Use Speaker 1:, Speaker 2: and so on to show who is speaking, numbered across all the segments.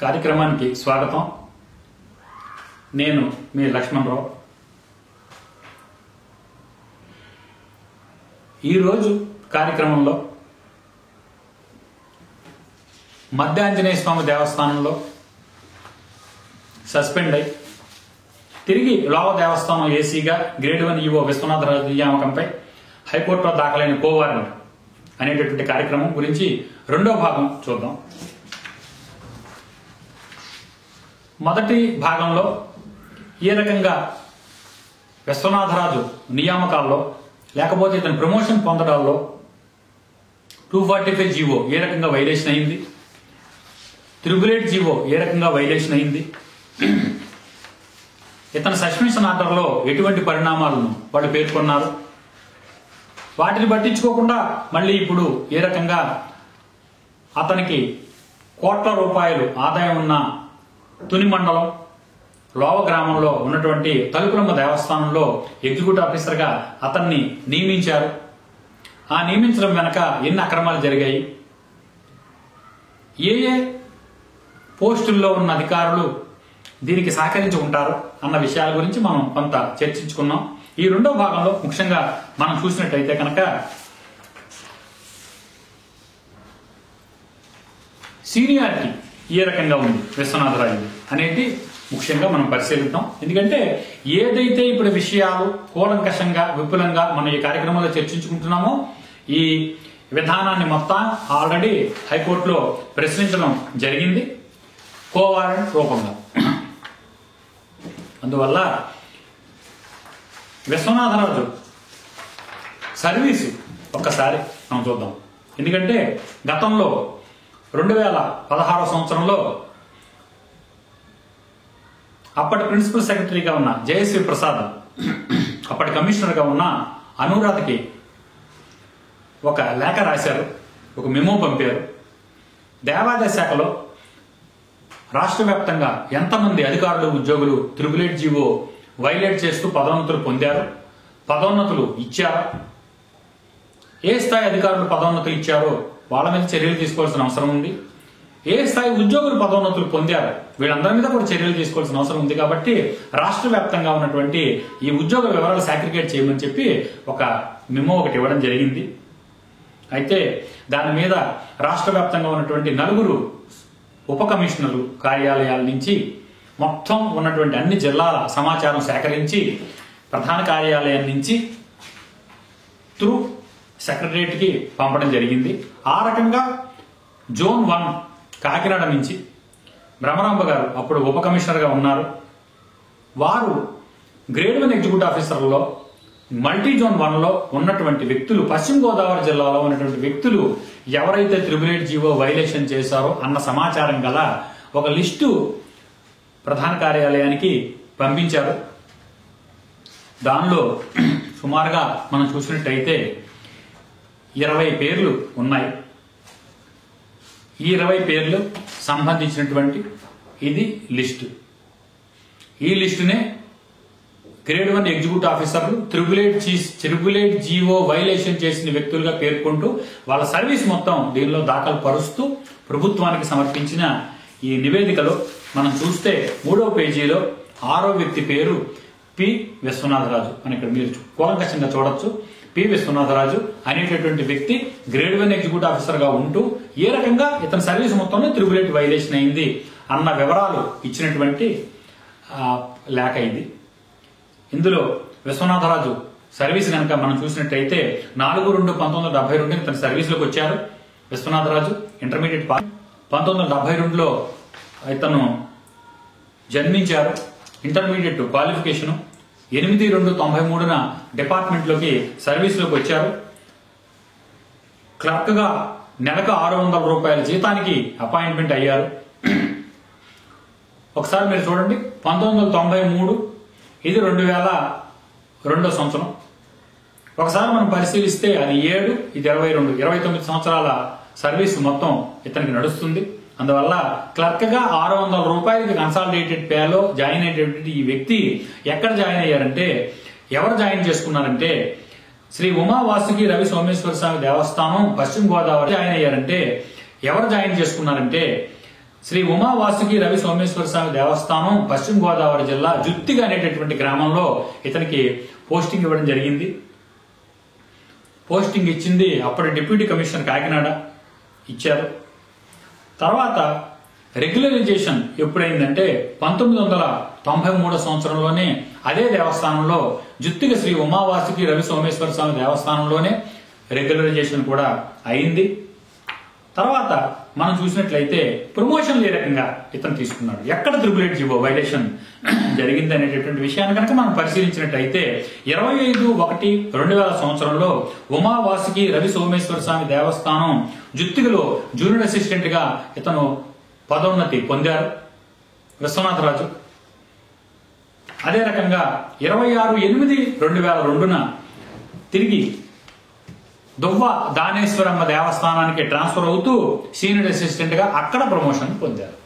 Speaker 1: కార్యక్రమానికి స్వాగతం. నేను మీ లక్ష్మణరావు. ఈరోజు కార్యక్రమంలో మధ్య ఆంజనేయ స్వామి దేవస్థానంలో సస్పెండ్ అయి తిరిగి లోవ దేవస్థానం ఏసీగా గ్రేడ్ 1 ఈవో విశ్వనాథరాజు నియామకంపై హైకోర్టులో దాఖలైన కోవారెంట్ అనేటటువంటి కార్యక్రమం గురించి రెండో భాగం చూద్దాం. మొదటి భాగంలో ఏ రకంగా విశ్వనాథరాజు నియామకాల్లో లేకపోతే ఇతను ప్రమోషన్ పొందడాల్లో 245 జీవో ఏ రకంగా వైలేషన్ అయింది, 888 జీవో ఏ రకంగా వైలేషన్ అయింది, ఇతని సస్పెన్షన్ ఆర్డర్లో ఎటువంటి పరిణామాలను వాళ్ళు పేర్కొన్నారు, వాటిని పట్టించుకోకుండా మళ్ళీ ఇప్పుడు ఏ రకంగా అతనికి కోట్ల రూపాయలు ఆదాయం ఉన్న తుని మండలం లోవ గ్రామంలో ఉన్నటువంటి తలుపులమ్మ దేవస్థానంలో ఎగ్జిక్యూటివ్ ఆఫీసర్గా అతన్ని నియమించారు. ఆ నియమించడం వెనక ఎన్ని అక్రమాలు జరిగాయి, ఏ ఏ పోస్టుల్లో ఉన్న అధికారులు దీనికి సహకరించి ఉంటారు అన్న విషయాల గురించి మనం కొంత చర్చించుకున్నాం. ఈ రెండో భాగంలో ముఖ్యంగా మనం చూసినట్టయితే కనుక సీనియారిటీ ఏ రకంగా ఉంది విశ్వనాథరాజు అనేది ముఖ్యంగా మనం పరిశీలిద్దాం. ఎందుకంటే ఏదైతే ఇప్పుడు విషయాలు కూలంకషంగా విపులంగా మనం ఈ కార్యక్రమంలో చర్చించుకుంటున్నామో ఈ విధానాన్ని మొత్తం ఆల్రెడీ హైకోర్టులో ప్రశ్నించడం జరిగింది కోవారెంట్ రూపంగా. అందువల్ల విశ్వనాథరాజు సర్వీసు ఒక్కసారి మనం చూద్దాం. ఎందుకంటే గతంలో 2016 సంవత్సరంలో అప్పటి ప్రిన్సిపల్ సెక్రటరీగా ఉన్న జయశ్రీ ప్రసాద్ అప్పటి కమిషనర్గా ఉన్న అనురాధకి ఒక లేఖ రాశారు, ఒక మెమో పంపారు. దేవాదాయ శాఖలో రాష్ట్ర వ్యాప్తంగా ఎంతమంది అధికారులు ఉద్యోగులు 888 జీవో వైలేట్ చేస్తూ పదోన్నతులు పొందారు, పదోన్నతులు ఇచ్చారు, ఏ స్థాయి అధికారులు పదోన్నతులు ఇచ్చారో వాళ్ళ మీద చర్యలు తీసుకోవాల్సిన అవసరం ఉంది, ఏ స్థాయి ఉద్యోగులు పదోన్నతులు పొందారు వీళ్ళందరి మీద కూడా చర్యలు తీసుకోవాల్సిన అవసరం ఉంది. కాబట్టి రాష్ట్ర వ్యాప్తంగా ఉన్నటువంటి ఈ ఉద్యోగుల వివరాలు సాగ్రిగేట్ చేయమని చెప్పి ఒక మెమో ఒకటి ఇవ్వడం జరిగింది. అయితే దాని మీద రాష్ట్ర వ్యాప్తంగా ఉన్నటువంటి 4 ఉప కమిషనర్లు కార్యాలయాల నుంచి మొత్తం ఉన్నటువంటి అన్ని జిల్లాల సమాచారం సేకరించి ప్రధాన కార్యాలయం నుంచి త్రూ సెక్రటరియట్కి పంపడం జరిగింది. ఆ రకంగా జోన్ 1 కాకినాడ నుంచి భ్రమరాంబ గారు అప్పుడు ఉప కమిషనర్గా ఉన్నారు. వారు గ్రేడ్ 1 ఎగ్జిక్యూటివ్ ఆఫీసర్లో మల్టీ జోన్ 1లో ఉన్నటువంటి వ్యక్తులు, పశ్చిమ గోదావరి జిల్లాలో ఉన్నటువంటి వ్యక్తులు ఎవరైతే 888 జీవో వైలేషన్ చేశారో అన్న సమాచారం గల ఒక లిస్టు ప్రధాన కార్యాలయానికి పంపించారు. దానిలో సుమారుగా మనం చూసినట్టయితే 20 పేర్లు ఉన్నాయి. ఈ 20 పేర్లు సంబంధించినటువంటి ఇది లిస్టు. ఈ లిస్టునే గ్రేడ్ 1 ఎగ్జిక్యూటివ్ ఆఫీసర్లు 888 జీవో వైలేషన్ చేసిన వ్యక్తులుగా పేర్కొంటూ వాళ్ళ సర్వీస్ మొత్తం దీనిలో దాఖలు పరుస్తూ ప్రభుత్వానికి సమర్పించిన ఈ నివేదికలో మనం చూస్తే 3వ పేజీలో 6వ వ్యక్తి పేరు పి విశ్వనాథరాజు అని ఇక్కడ మీరు కూలంకషంగా చూడొచ్చు. పి విశ్వనాథరాజు అనేటటువంటి వ్యక్తి గ్రేడ్ 1 ఎగ్జిక్యూటివ్ ఆఫీసర్ గా ఉంటూ ఏ రకంగా ఇతని సర్వీస్ మొత్తంలో 888 వైలేషన్ అయింది అన్న వివరాలు ఇచ్చినటువంటి లేఖ ఇది. ఇందులో విశ్వనాథరాజు సర్వీస్ కనుక మనం చూసినట్టయితే 4/2/1972 ఇతని సర్వీసులోకి వచ్చారు. విశ్వనాథరాజు ఇంటర్మీడియట్ 1972లో ఇతను జన్మించారు. ఇంటర్మీడియట్ క్వాలిఫికేషన్ 8/2/93న డిపార్ట్మెంట్లోకి సర్వీసులోకి వచ్చారు. క్లర్క్ గా నెలకు 600 రూపాయల జీతానికి అపాయింట్మెంట్ అయ్యారు. ఒకసారి మీరు చూడండి, 1993 ఇది 2002 సంవత్సరం. ఒకసారి మనం పరిశీలిస్తే అది 7, ఇది 22, 29 సంవత్సరాల సర్వీస్ మొత్తం ఇతనికి నడుస్తుంది. అందువల్ల క్లర్క్ గా 600 రూపాయలకి కన్సాలిడేటెడ్ పేలో జాయిన్ అయ్యేటువంటి ఈ వ్యక్తి ఎక్కడ జాయిన్ అయ్యారంటే, ఎవరు జాయిన్ చేసుకున్నారంటే శ్రీ ఉమా వాసుకి రవి సోమేశ్వర స్వామి దేవస్థానం పశ్చిమ గోదావరి జాయిన్ అయ్యారంటే ఎవరు జాయిన్ చేసుకున్నారంటే శ్రీ ఉమా వాసుకి రవి సోమేశ్వర స్వామి దేవస్థానం పశ్చిమ గోదావరి జిల్లా జుత్తిగా అనేటటువంటి గ్రామంలో ఇతనికి పోస్టింగ్ ఇవ్వడం జరిగింది. పోస్టింగ్ ఇచ్చింది అప్పటి డిప్యూటీ కమిషనర్ కాకినాడ ఇచ్చారు. తర్వాత రెగ్యులరైజేషన్ ఎప్పుడైందంటే 1993 సంవత్సరంలోనే అదే దేవస్థానంలో జుత్తిగ శ్రీ ఉమావాసుకి రవి సోమేశ్వర స్వామి దేవస్థానంలోనే రెగ్యులరైజేషన్ కూడా అయింది. తర్వాత మనం చూసినట్లయితే ప్రమోషన్లు ఏ రకంగా ఇతను తీసుకున్నాడు, ఎక్కడ 888 జీవో వైలేషన్ జరిగింది అనేటటువంటి విషయాన్ని కనుక మనం పరిశీలించినట్లయితే 25/1/2000 సంవత్సరంలో ఉమావాసుకి రవి సోమేశ్వర స్వామి దేవస్థానం జుత్తిగలో జూనియర్ అసిస్టెంట్ గా ఇతను పదోన్నతి పొందారు విశ్వనాథరాజు. అదే రకంగా 26/8/2002 తిరిగి దువ్వ దానేశ్వరమ్మ దేవస్థానానికి ట్రాన్స్ఫర్ అవుతూ సీనియర్ అసిస్టెంట్ గా అక్కడ ప్రమోషన్ పొందారు.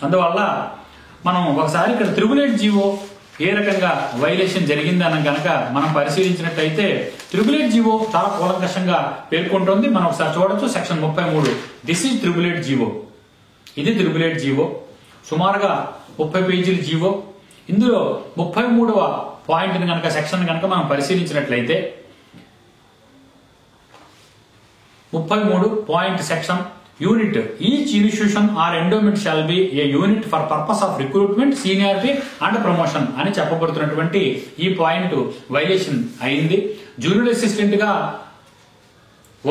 Speaker 1: అందువల్ల మనం ఒకసారి ఇక్కడ 888 జీవో ఏ రకంగా వైలేషన్ జరిగిందని కనుక మనం పరిశీలించినట్లయితే 888 జీవో చాలా కూలంకషంగా పేర్కొంటోంది. మనం ఒకసారి చూడొచ్చు. Section 33 this is 888 GO. ఇది 888 జీవో, సుమారుగా 30 పేజీల జీవో. ఇందులో 33వ పాయింట్ కనుక సెక్షన్ కనుక మనం పరిశీలించినట్లయితే 33 point section unit each institution or endowment shall be A unit for purpose of recruitment seniority and promotion అని చెప్పబడుతున్నటువంటి ఈ పాయింట్ వైలేషన్ అయింది. జూనియర్ అసిస్టెంట్ గా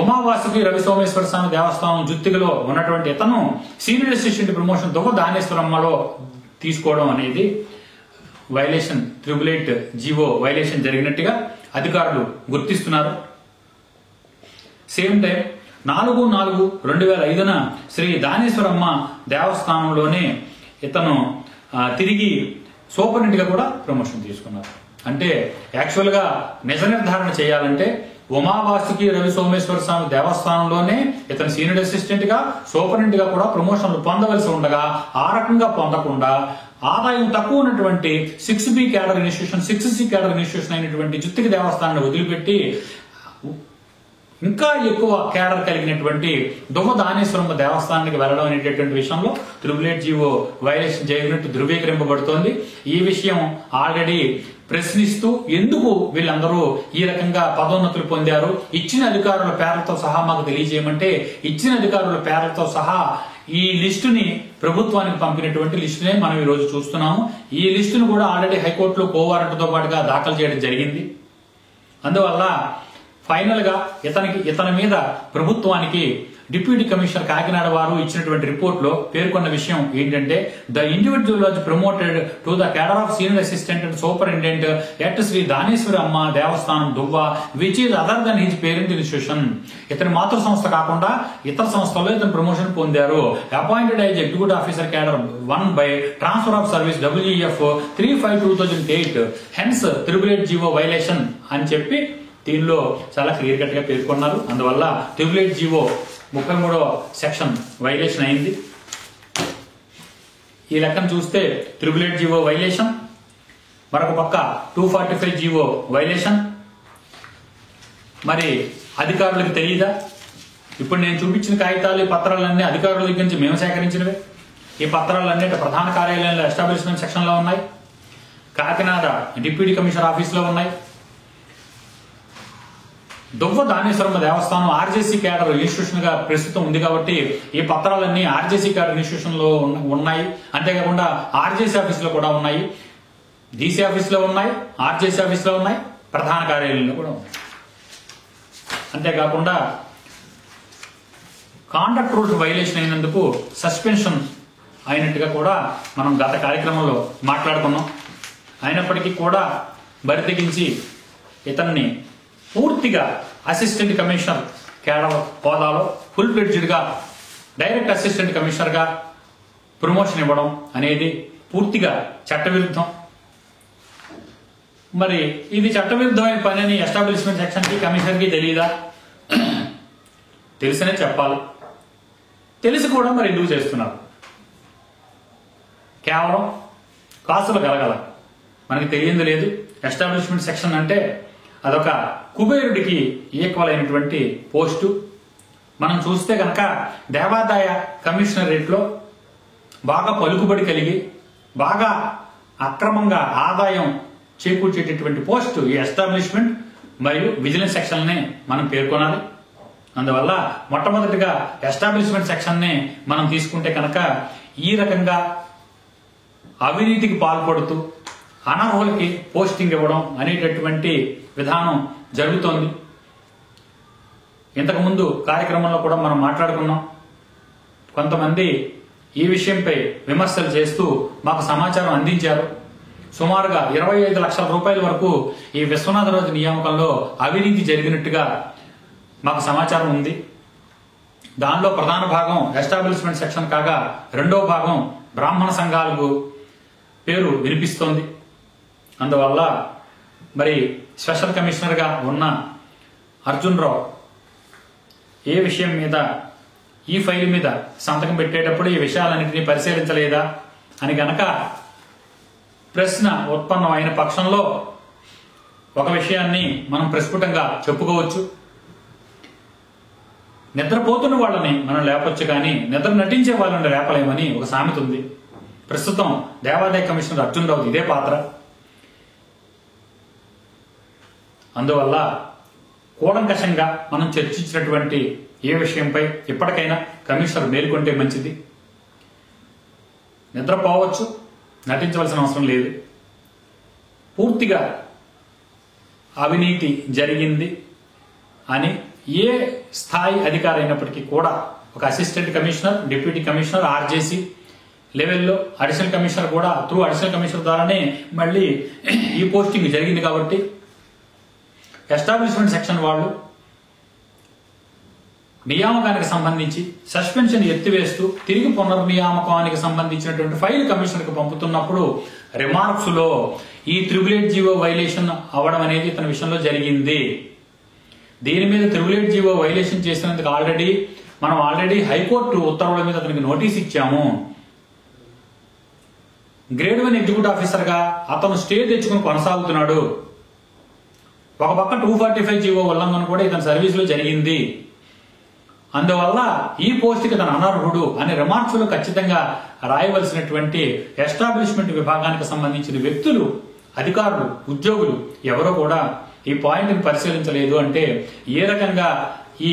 Speaker 1: ఉమావాసుకి రవి సోమేశ్వర స్వామి దేవస్థానం జుత్తిగలో ఉన్నటువంటి ఇతను సీనియర్ అసిస్టెంట్ ప్రమోషన్ దువ్వ దానేశ్వరమ్మలో తీసుకోవడం అనేది వైలేషన్ 888 జీవో వైలేషన్ జరిగినట్టుగా అధికారులు గుర్తిస్తున్నారు. సేమ్ టైం 4/4/2005 శ్రీ దానేశ్వరమ్మ దేవస్థానంలోనే ఇతను తిరిగి సూపరింటెండెంట్ గా కూడా ప్రమోషన్ తీసుకున్నారు. అంటే యాక్చువల్ గా నిజ నిర్ధారణ చేయాలంటే ఉమావాసుకి రవి సోమేశ్వర స్వామి దేవస్థానంలోనే ఇతను సీనియర్ అసిస్టెంట్ గా సూపరింటెండెంట్ గా కూడా ప్రమోషన్లు పొందవలసి ఉండగా ఆ రకంగా పొందకుండా ఆదాయం తక్కువ ఉన్నటువంటి 6B cadre institution 6C cadre institution అయినటువంటి జుత్తిగ దేవస్థానాన్ని వదిలిపెట్టి ఇంకా ఎక్కువ క్యాడర్ కలిగినటువంటి దువ్వ దానేశ్వరమ్మ దేవస్థానానికి వెళ్లడం అనేటటువంటి విషయంలో 888 జీవో వైలేషన్ జరిగినట్టు ధృవీకరింపబడుతోంది. ఈ విషయం ఆల్రెడీ ప్రశ్నిస్తూ ఎందుకు వీళ్ళందరూ ఈ రకంగా పదోన్నతులు పొందారు, ఇచ్చిన అధికారుల పేర్లతో సహా మాకు తెలియజేయమంటే ఇచ్చిన అధికారుల పేర్లతో సహా ఈ లిస్టుని ప్రభుత్వానికి పంపినటువంటి లిస్టునే మనం ఈ రోజు చూస్తున్నాము. ఈ లిస్టును కూడా ఆల్రెడీ హైకోర్టులో కోవారంట్తో పాటుగా దాఖలు చేయడం జరిగింది. అందువల్ల ఫైనల్ గా ఇతని మీద ప్రభుత్వానికి డిప్యూటీ కమిషనర్ కాకినాడ వారు ఇచ్చినటువంటి రిపోర్ట్ లో పేర్కొన్న విషయం ఏంటంటే the individual was promoted to the cadre of senior assistant and superintendent at Shri Daneshwara Amma Devasthanam Duvva which is other than his parent institution. ఇతని మాతృ సంస్థ కాకుండా ఇతర సంస్థల్లో ఇతను ప్రమోషన్ పొందారు. Appointed as executive officer cadre 1 by transfer of service WEF 3/5/2008 hence 888 GO violation అని చెప్పి దీనిలో చాలా క్లియర్ కట్ గా పేర్కొన్నారు. అందువల్ల 888 జీవో 33వ సెక్షన్ వైలేషన్ అయింది. ఈ లెక్కను చూస్తే 888 జీవో వైలేషన్, మరొక పక్క 245 జీవో వైలేషన్. మరి అధికారులకు తెలియదా? ఇప్పుడు నేను చూపించిన కాగితాలు ఈ పత్రాలన్నీ అధికారుల దగ్గర నుంచి మేము సేకరించినవే. ఈ పత్రాలన్నీ ప్రధాన కార్యాలయంలో ఎస్టాబ్లిష్మెంట్ సెక్షన్ లో ఉన్నాయి, కాకినాడ డిప్యూటీ కమిషనర్ ఆఫీస్ లో ఉన్నాయి. దువ్వ దానేశ్వరమ్మ దేవస్థానం ఆర్జేసీ క్యాడర్ ఇన్స్టిట్యూషన్ గా ప్రస్తుతం ఉంది కాబట్టి ఈ పత్రాలన్నీ ఆర్జేసీ క్యాడర్ ఇన్స్టిట్యూషన్ లో ఉన్నాయి. అంతేకాకుండా ఆర్జేసీ ఆఫీస్ లో కూడా ఉన్నాయి, డీసీ ఆఫీస్ లో ఉన్నాయి, ఆర్జేసీ ఆఫీస్ లో ఉన్నాయి, ప్రధాన కార్యాలయంలో కూడా ఉన్నాయి. అంతేకాకుండా కాండక్ట్ రూల్స్ వైలేషన్ అయినందుకు సస్పెన్షన్ అయినట్టుగా కూడా మనం గత కార్యక్రమంలో మాట్లాడుకున్నాం. అయినప్పటికీ కూడా బరితెగించి ఇతన్ని పూర్తిగా అసిస్టెంట్ కమిషనర్ క్యాడర్ హోదాలో ఫుల్ ఫ్లెడ్జ్డ్ గా డైరెక్ట్ అసిస్టెంట్ కమిషనర్ గా ప్రమోషన్ ఇవ్వడం అనేది పూర్తిగా చట్టవిరుద్ధం. మరి ఇది చట్టవిరుద్ధమైన పని అని ఎస్టాబ్లిష్మెంట్ సెక్షన్ కి కమిషనర్ కి తెలియదా? తెలిసినే చెప్పాలి. తెలిసి కూడా మరి ఎందుకు చేస్తున్నారు? కేవలం కాసులు కలగల, మనకి తెలియంది లేదు. ఎస్టాబ్లిష్మెంట్ సెక్షన్ అంటే అదొక కుబేరుడికి ఈక్వల్ అయినటువంటి పోస్టు. మనం చూస్తే కనుక దేవాదాయ కమిషనరేట్ లో బాగా పలుకుబడి కలిగి బాగా అక్రమంగా ఆదాయం చేకూర్చేటటువంటి పోస్టు ఈ ఎస్టాబ్లిష్మెంట్ మరియు విజిలెన్స్ సెక్షన్నే మనం పేర్కొనాలి. అందువల్ల మొట్టమొదటిగా ఎస్టాబ్లిష్మెంట్ సెక్షన్నే మనం తీసుకుంటే కనుక ఈ రకంగా అవినీతికి పాల్పడుతూ అనర్హులకి పోస్టింగ్ ఇవ్వడం అనేటటువంటి విధానం జరుగుతోంది. ఇంతకుముందు కార్యక్రమంలో కూడా మనం మాట్లాడుకున్నాం. కొంతమంది ఈ విషయంపై విమర్శలు చేస్తూ మాకు సమాచారం అందించారు. సుమారుగా 25 లక్షల రూపాయల వరకు ఈ విశ్వనాథరాజు నియామకంలో అవినీతి జరిగినట్టుగా మాకు సమాచారం ఉంది. దానిలో ప్రధాన భాగం ఎస్టాబ్లిష్మెంట్ సెక్షన్ కాగా రెండో భాగం బ్రాహ్మణ సంఘాలకు పేరు వినిపిస్తోంది. అందువల్ల మరి స్పెషల్ కమిషనర్గా ఉన్న అర్జున్ రావు ఏ విషయం మీద ఈ ఫైల్ మీద సంతకం పెట్టేటప్పుడు ఈ విషయాలన్నింటినీ పరిశీలించలేదా అని గనక ప్రశ్న ఉత్పన్నమైన పక్షంలో ఒక విషయాన్ని మనం ప్రస్ఫుటంగా చెప్పుకోవచ్చు. నిద్రపోతున్న వాళ్ళని మనం లేపొచ్చు కానీ నిద్ర నటించే వాళ్ళని లేపలేమని ఒక సామెత ఉంది. ప్రస్తుతం దేవాదాయ కమిషనర్ అర్జున్ రావు ఇదే పాత్ర. అందువల్ల కూలంకషంగా మనం చర్చించినటువంటి ఏ విషయంపై ఇప్పటికైనా కమిషనర్ మేల్కొంటే మంచిది. నిద్రపోవచ్చు, నటించవలసిన అవసరం లేదు. పూర్తిగా అవినీతి జరిగింది అని ఏ స్థాయి అధికారి అయినప్పటికీ కూడా ఒక assistant commissioner, deputy commissioner, RJC లెవెల్లో అడిషనల్ కమిషనర్ కూడా త్రూ అడిషనల్ కమిషనర్ ద్వారానే మళ్ళీ ఈ పోస్టింగ్ జరిగింది. కాబట్టి ఎస్టాబ్లిష్మెంట్ సెక్షన్ వాళ్ళు నియామకానికి సంబంధించి సస్పెన్షన్ ఎత్తివేస్తూ తిరిగి పునర్నియామకానికి సంబంధించినటువంటి ఫైల్ కమిషనర్కి పంపుతున్నప్పుడు రిమార్క్స్ లో ఈ 888 జీవో వైలేషన్ అవడం అనేది ఇతని విషయంలో జరిగింది. దీని మీద 888 జీవో వైలేషన్ చేసినందుకు మనం ఆల్రెడీ హైకోర్టు ఉత్తర్వుల మీద అతనికి నోటీస్ ఇచ్చాము. గ్రేడ్ 1 ఎగ్జిక్యూటివ్ ఆఫీసర్ గా అతను స్టే తెచ్చుకుని కొనసాగుతున్నాడు. ఒక పక్క 245 జీవో ఉల్లంఘన కూడా ఇతని సర్వీస్ లో జరిగింది. అందువల్ల ఈ పోస్టుకి తన అనర్హుడు అనే రిమార్క్స్ లో ఖచ్చితంగా రాయవలసినటువంటి ఎస్టాబ్లిష్మెంట్ విభాగానికి సంబంధించిన వ్యక్తులు, అధికారులు, ఉద్యోగులు ఎవరో కూడా ఈ పాయింట్ని పరిశీలించలేదు అంటే ఏ రకంగా ఈ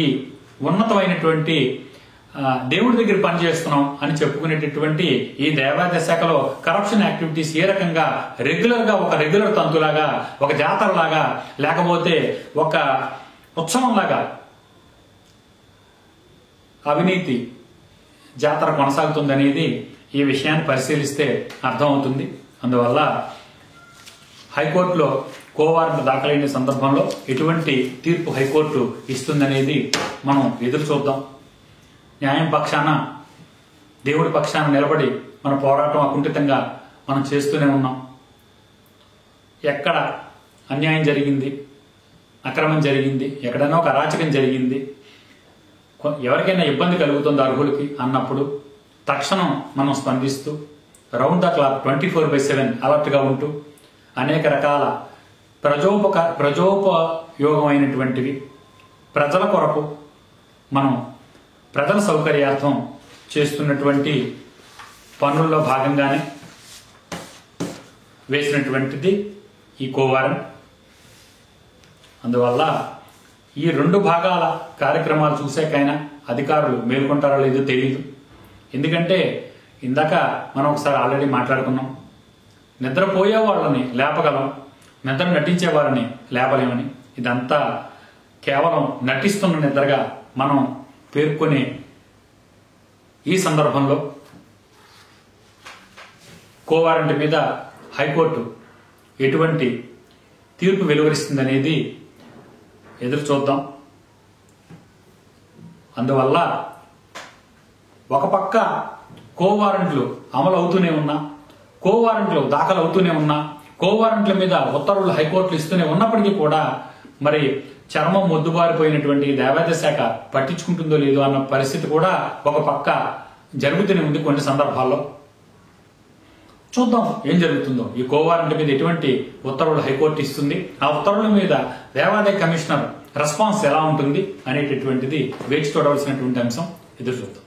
Speaker 1: ఉన్నతమైనటువంటి దేవుడి దగ్గర పనిచేస్తున్నాం అని చెప్పుకునేటటువంటి ఈ దేవాదాయ శాఖలో కరప్షన్ యాక్టివిటీస్ ఏ రకంగా ఒక రెగ్యులర్ తంతులాగా, ఒక జాతరలాగా, లేకపోతే ఒక ఉత్సవంలాగా అవినీతి జాతర కొనసాగుతుందనేది ఈ విషయాన్ని పరిశీలిస్తే అర్థమవుతుంది. అందువల్ల హైకోర్టులో కోవారెంట్ దాఖలైన సందర్భంలో ఎటువంటి తీర్పు హైకోర్టు ఇస్తుందనేది మనం ఎదురు చూద్దాం. న్యాయం పక్షాన, దేవుడి పక్షాన నిలబడి మన పోరాటం అకుంఠితంగా మనం చేస్తూనే ఉన్నాం. ఎక్కడ అన్యాయం జరిగింది, అక్రమం జరిగింది, ఎక్కడైనా ఒక అరాచకం జరిగింది, ఎవరికైనా ఇబ్బంది కలుగుతుంది అర్హులకి అన్నప్పుడు తక్షణం మనం స్పందిస్తూ రౌండ్ ద క్లాక్ 24/7 అలర్ట్గా ఉంటూ అనేక రకాల ప్రజోపయోగమైనటువంటివి ప్రజల కొరకు మనం ప్రజల సౌకర్యార్థం చేస్తున్నటువంటి పనుల్లో భాగంగానే వేసినటువంటిది ఈ కోవారెంట్. అందువల్ల ఈ రెండు భాగాల కార్యక్రమాలు చూసాకైనా అధికారులు మేల్కొంటారో లేదో తెలియదు. ఎందుకంటే ఇందాక మనం ఒకసారి ఆల్రెడీ మాట్లాడుకున్నాం, నిద్రపోయే వాళ్ళని లేపగలం, నిద్ర నటించే వాళ్ళని లేపలేమని. ఇదంతా కేవలం నటిస్తున్న నిద్రగా మనం పేర్కొనే ఈ సందర్భంలో కోవారెంట్ మీద హైకోర్టు ఎటువంటి తీర్పు వెలువరిస్తుందనేది ఎదురు చూద్దాం. అందువల్ల ఒక పక్క కోవారెంట్లు అమలు అవుతూనే ఉన్నా, కోవారెంట్లు దాఖలు అవుతూనే ఉన్నా, కోవారెంట్ల మీద ఉత్తర్వులు హైకోర్టులు ఇస్తూనే ఉన్నప్పటికీ కూడా మరి చర్మం మొద్దుబారిపోయినటువంటి దేవాదాయ శాఖ పట్టించుకుంటుందో లేదో అన్న పరిస్థితి కూడా ఒక పక్క జరుగుతూనే ఉంది. కొన్ని సందర్భాల్లో చూద్దాం ఏం జరుగుతుందో. ఈ కోవారెంట్ మీద ఎటువంటి ఉత్తర్వులు హైకోర్టు ఇస్తుంది, ఆ ఉత్తర్వుల మీద దేవాదాయ కమిషనర్ రెస్పాన్స్ ఎలా ఉంటుంది అనేటటువంటిది వేచి చూడవలసినటువంటి అంశం. ఎదురు చూద్దాం.